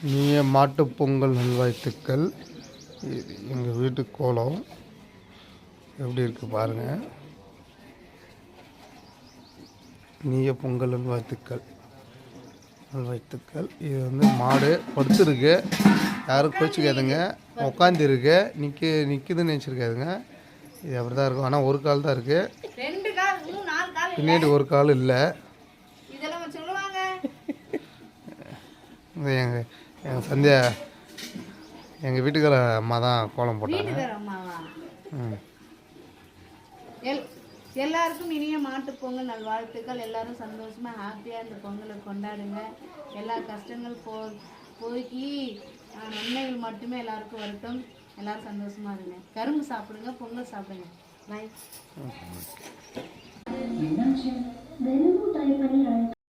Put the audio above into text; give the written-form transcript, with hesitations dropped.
இனிய மாட்டுப் பொங்கல் நல்வாழ்த்துக்கள். எங்கள் வீட்டு கோலம் எப்படி இருக்கு பாருங்க. இனிய பொங்கல் நல்வாழ்த்துக்கள். இது வந்து மாடு படுத்துருக்கு, யாரும் கோச்சிக்காதுங்க. உட்காந்துருக்கு, நிற்குதுன்னு நினச்சிருக்காதுங்க. இது அப்படி தான் இருக்கும். ஆனால் ஒரு கால் தான் இருக்குது, பின்னாடி ஒரு கால் இல்லை. எங்கள் சந்தியா எங்கள் வீட்டுக்கார அம்மா தான் கோலம் போட்டாங்க. எல்லாருக்கும் இனிய மாட்டுப் பொங்கல் நல்வாழ்த்துக்கள். எல்லாரும் சந்தோஷமா ஹாப்பியா இந்த பொங்கலை கொண்டாடுங்க. எல்லா கஷ்டங்கள் போக்கி நன்மைகள் மட்டுமே எல்லாருக்கும் வரட்டும். எல்லாரும் சந்தோஷமா இருங்க. கரும்பு சாப்பிடுங்க, பொங்கல் சாப்பிடுங்க. பாய்.